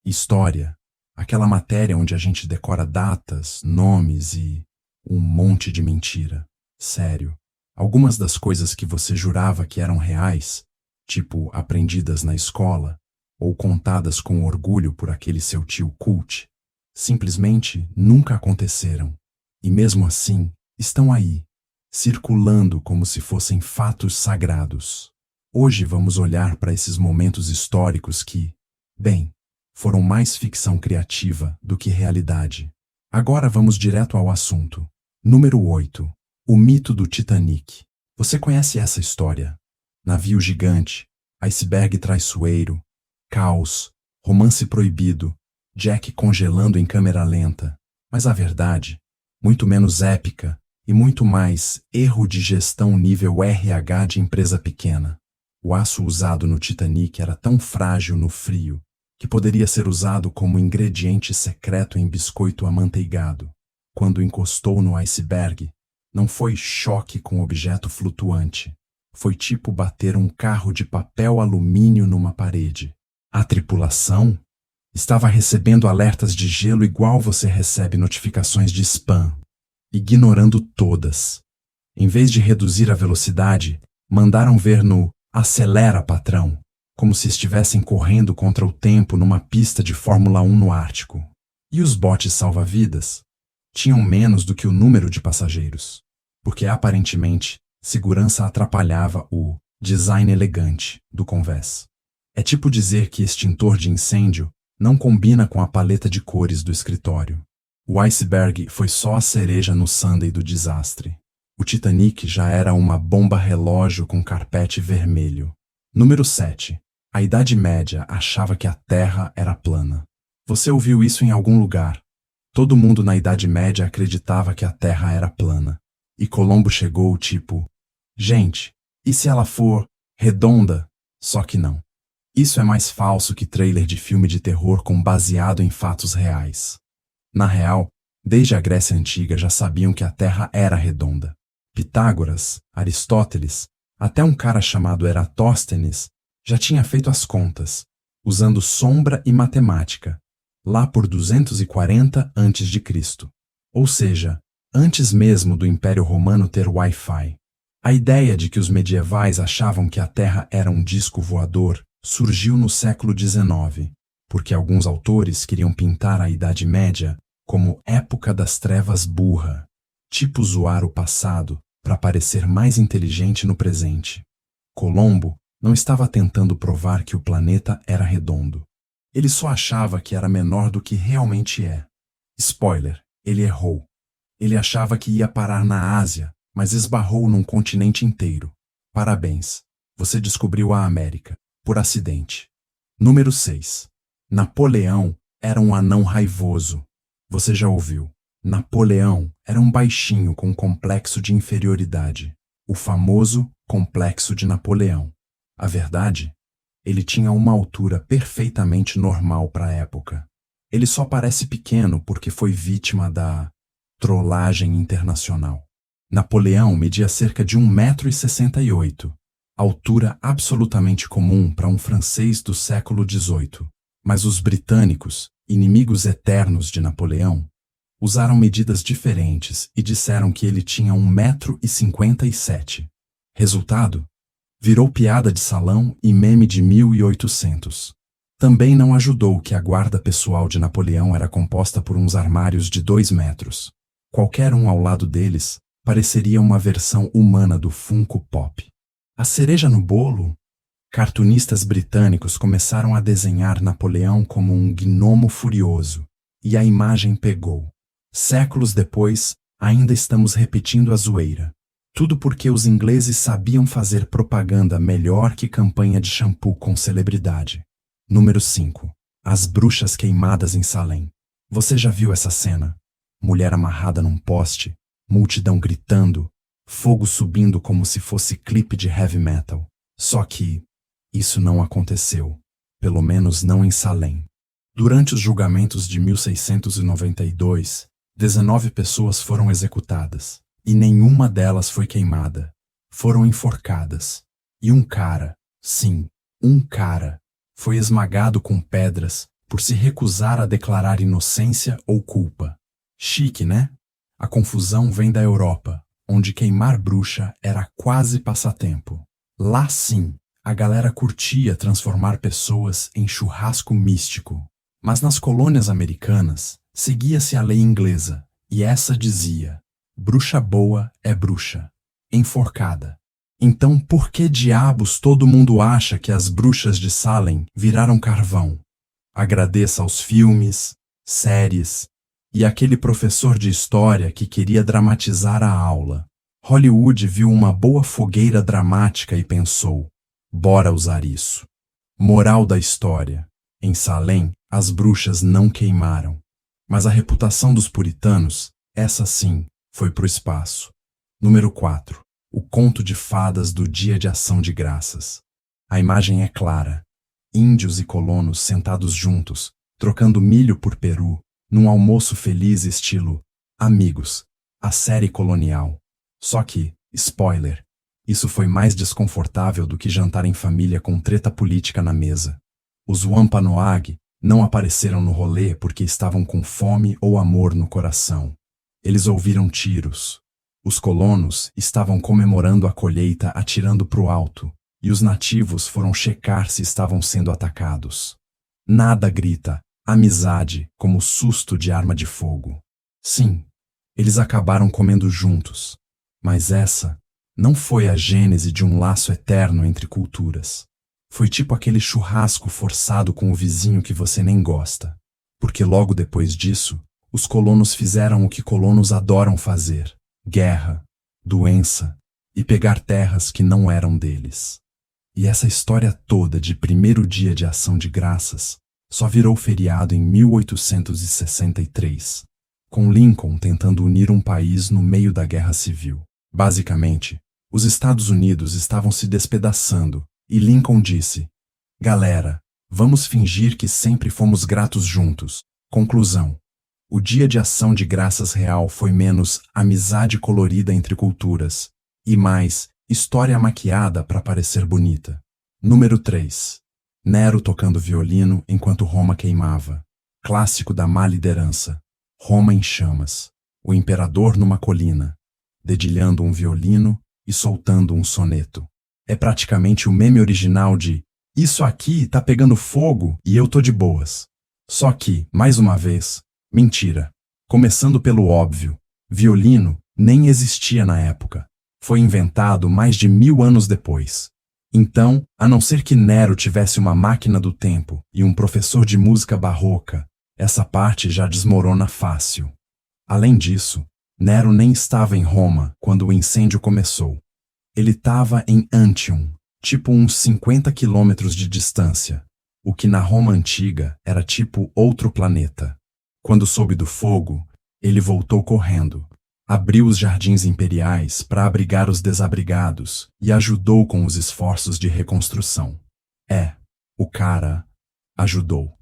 História, aquela matéria onde a gente decora datas, nomes e um monte de mentira. Sério, algumas das coisas que você jurava que eram reais, tipo aprendidas na escola ou contadas com orgulho por aquele seu tio cult, simplesmente nunca aconteceram. E mesmo assim, estão aí, circulando como se fossem fatos sagrados. Hoje vamos olhar para esses momentos históricos que, bem, foram mais ficção criativa do que realidade. Agora vamos direto ao assunto. Número 8. O mito do Titanic. Você conhece essa história? Navio gigante, iceberg traiçoeiro, caos, romance proibido, Jack congelando em câmera lenta. Mas a verdade, muito menos épica e muito mais erro de gestão nível RH de empresa pequena. O aço usado no Titanic era tão frágil no frio que poderia ser usado como ingrediente secreto em biscoito amanteigado. Quando encostou no iceberg, não foi choque com objeto flutuante. Foi tipo bater um carro de papel alumínio numa parede. A tripulação estava recebendo alertas de gelo igual você recebe notificações de spam, ignorando todas. Em vez de reduzir a velocidade, mandaram ver no "acelera, patrão", como se estivessem correndo contra o tempo numa pista de Fórmula 1 no Ártico. E os botes salva-vidas? Tinham menos do que o número de passageiros, porque aparentemente segurança atrapalhava o design elegante do convés. É tipo dizer que extintor de incêndio não combina com a paleta de cores do escritório. O iceberg foi só a cereja no sundae do desastre. O Titanic já era uma bomba relógio com carpete vermelho. Número 7. A Idade Média achava que a Terra era plana. Você ouviu isso em algum lugar? Todo mundo na Idade Média acreditava que a Terra era plana. E Colombo chegou tipo, gente, e se ela for redonda? Só que não. Isso é mais falso que trailer de filme de terror baseado em fatos reais. Na real, desde a Grécia Antiga já sabiam que a Terra era redonda. Pitágoras, Aristóteles, até um cara chamado Eratóstenes já tinha feito as contas, usando sombra e matemática, lá por 240 a.C., ou seja, antes mesmo do Império Romano ter Wi-Fi. A ideia de que os medievais achavam que a Terra era um disco voador surgiu no século XIX, porque alguns autores queriam pintar a Idade Média como época das trevas burra, tipo zoar o passado para parecer mais inteligente no presente. Colombo não estava tentando provar que o planeta era redondo. Ele só achava que era menor do que realmente é. Spoiler, ele errou. Ele achava que ia parar na Ásia, mas esbarrou num continente inteiro. Parabéns, você descobriu a América, por acidente. Número 6. Napoleão era um anão raivoso. Você já ouviu? Napoleão era um baixinho com complexo de inferioridade. O famoso complexo de Napoleão. A verdade? Ele tinha uma altura perfeitamente normal para a época. Ele só parece pequeno porque foi vítima da trollagem internacional. Napoleão media cerca de 1,68 m, altura absolutamente comum para um francês do século XVIII. Mas os britânicos, inimigos eternos de Napoleão, usaram medidas diferentes e disseram que ele tinha 1,57 m. Resultado? Virou piada de salão e meme de 1800. Também não ajudou que a guarda pessoal de Napoleão era composta por uns armários de 2 metros. Qualquer um ao lado deles pareceria uma versão humana do Funko Pop. A cereja no bolo? Cartunistas britânicos começaram a desenhar Napoleão como um gnomo furioso, e a imagem pegou. Séculos depois, ainda estamos repetindo a zoeira. Tudo porque os ingleses sabiam fazer propaganda melhor que campanha de shampoo com celebridade. Número 5. As bruxas queimadas em Salem. Você já viu essa cena? Mulher amarrada num poste, multidão gritando, fogo subindo como se fosse clipe de heavy metal. Só que isso não aconteceu, pelo menos não em Salem. Durante os julgamentos de 1692, 19 pessoas foram executadas, e nenhuma delas foi queimada. Foram enforcadas. E um cara, sim, um cara, foi esmagado com pedras por se recusar a declarar inocência ou culpa. Chique, né? A confusão vem da Europa, onde queimar bruxa era quase passatempo. Lá sim, a galera curtia transformar pessoas em churrasco místico. Mas nas colônias americanas, seguia-se a lei inglesa, e essa dizia: bruxa boa é bruxa, enforcada. Então por que diabos todo mundo acha que as bruxas de Salem viraram carvão? Agradeça aos filmes, séries e aquele professor de história que queria dramatizar a aula. Hollywood viu uma boa fogueira dramática e pensou: bora usar isso. Moral da história: em Salem, as bruxas não queimaram. Mas a reputação dos puritanos, essa sim, foi pro espaço. Número 4. O conto de fadas do Dia de Ação de Graças. A imagem é clara. Índios e colonos sentados juntos, trocando milho por peru, num almoço feliz estilo Amigos, a série colonial. Só que, spoiler, isso foi mais desconfortável do que jantar em família com treta política na mesa. Os Wampanoag não apareceram no rolê porque estavam com fome ou amor no coração. Eles ouviram tiros. Os colonos estavam comemorando a colheita atirando pro alto, e os nativos foram checar se estavam sendo atacados. Nada grita amizade como susto de arma de fogo. Sim, eles acabaram comendo juntos, mas essa não foi a gênese de um laço eterno entre culturas. Foi tipo aquele churrasco forçado com o vizinho que você nem gosta. Porque logo depois disso, os colonos fizeram o que colonos adoram fazer: guerra, doença e pegar terras que não eram deles. E essa história toda de primeiro dia de ação de graças só virou feriado em 1863, com Lincoln tentando unir um país no meio da Guerra Civil. Basicamente, os Estados Unidos estavam se despedaçando e Lincoln disse: galera, vamos fingir que sempre fomos gratos juntos. Conclusão: o Dia de Ação de Graças real foi menos amizade colorida entre culturas e mais história maquiada para parecer bonita. Número 3. Nero tocando violino enquanto Roma queimava. Clássico da má liderança. Roma em chamas. O imperador numa colina, dedilhando um violino e soltando um soneto. É praticamente o meme original de "isso aqui tá pegando fogo e eu tô de boas". Só que, mais uma vez, mentira. Começando pelo óbvio, violino nem existia na época. Foi inventado mais de 1000 anos depois. Então, a não ser que Nero tivesse uma máquina do tempo e um professor de música barroca, essa parte já desmorona fácil. Além disso, Nero nem estava em Roma quando o incêndio começou. Ele estava em Antium, tipo uns 50 quilômetros de distância, o que na Roma antiga era tipo outro planeta. Quando soube do fogo, ele voltou correndo, abriu os jardins imperiais para abrigar os desabrigados e ajudou com os esforços de reconstrução. O cara ajudou.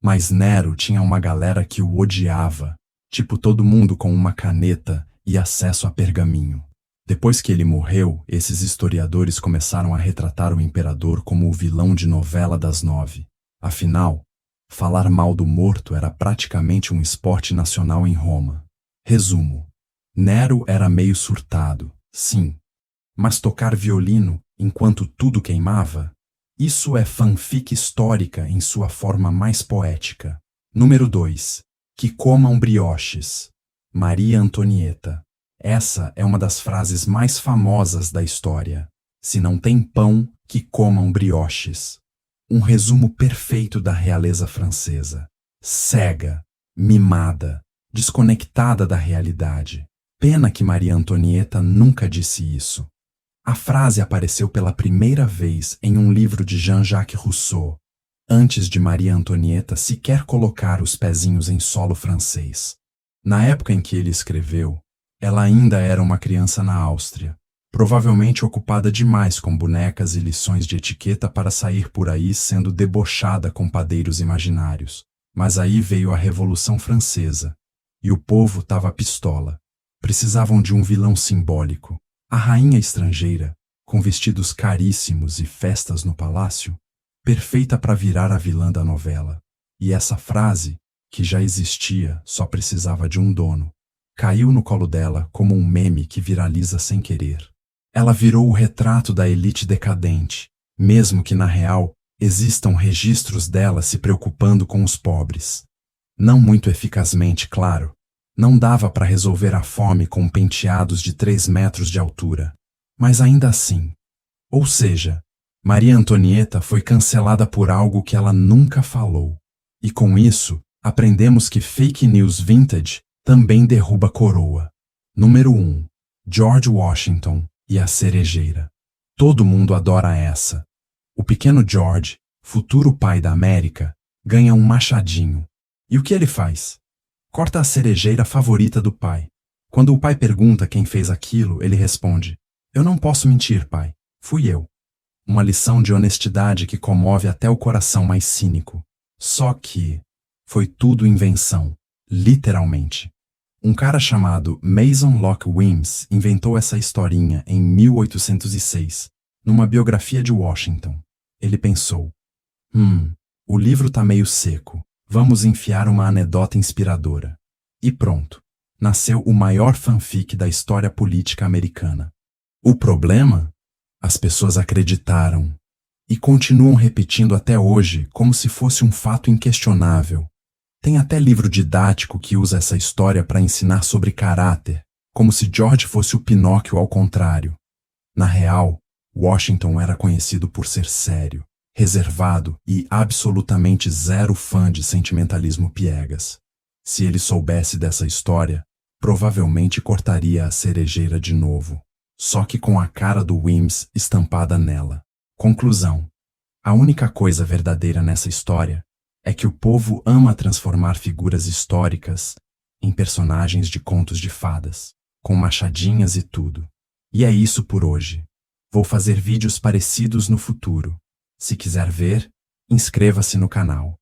Mas Nero tinha uma galera que o odiava, tipo todo mundo com uma caneta e acesso a pergaminho. Depois que ele morreu, esses historiadores começaram a retratar o imperador como o vilão de novela das 9. Afinal, falar mal do morto era praticamente um esporte nacional em Roma. Resumo: Nero era meio surtado, sim. Mas tocar violino enquanto tudo queimava? Isso é fanfic histórica em sua forma mais poética. Número 2. Que comam brioches. Maria Antonieta. Essa é uma das frases mais famosas da história. Se não tem pão, que comam brioches. Um resumo perfeito da realeza francesa. Cega, mimada, desconectada da realidade. Pena que Maria Antonieta nunca disse isso. A frase apareceu pela primeira vez em um livro de Jean-Jacques Rousseau, antes de Maria Antonieta sequer colocar os pezinhos em solo francês. Na época em que ele escreveu, ela ainda era uma criança na Áustria, provavelmente ocupada demais com bonecas e lições de etiqueta para sair por aí sendo debochada com padeiros imaginários. Mas aí veio a Revolução Francesa, e o povo tava pistola. Precisavam de um vilão simbólico. A rainha estrangeira, com vestidos caríssimos e festas no palácio, perfeita para virar a vilã da novela. E essa frase, que já existia, só precisava de um dono, caiu no colo dela como um meme que viraliza sem querer. Ela virou o retrato da elite decadente, mesmo que na real existam registros dela se preocupando com os pobres. Não muito eficazmente, claro. Não dava para resolver a fome com penteados de 3 metros de altura. Mas ainda assim. Ou seja, Maria Antonieta foi cancelada por algo que ela nunca falou. E com isso, aprendemos que fake news vintage também derruba coroa. Número 1. George Washington e a cerejeira. Todo mundo adora essa. O pequeno George, futuro pai da América, ganha um machadinho. E o que ele faz? Corta a cerejeira favorita do pai. Quando o pai pergunta quem fez aquilo, ele responde: "Eu não posso mentir, pai. Fui eu." Uma lição de honestidade que comove até o coração mais cínico. Só que foi tudo invenção, literalmente. Um cara chamado Mason Locke Wims inventou essa historinha em 1806, numa biografia de Washington. Ele pensou: o livro tá meio seco, vamos enfiar uma anedota inspiradora. E pronto, nasceu o maior fanfic da história política americana. O problema? As pessoas acreditaram e continuam repetindo até hoje como se fosse um fato inquestionável. Tem até livro didático que usa essa história para ensinar sobre caráter, como se George fosse o Pinóquio ao contrário. Na real, Washington era conhecido por ser sério, reservado e absolutamente zero fã de sentimentalismo piegas. Se ele soubesse dessa história, provavelmente cortaria a cerejeira de novo, só que com a cara do Wims estampada nela. Conclusão: a única coisa verdadeira nessa história é que o povo ama transformar figuras históricas em personagens de contos de fadas, com machadinhas e tudo. E é isso por hoje. Vou fazer vídeos parecidos no futuro. Se quiser ver, inscreva-se no canal.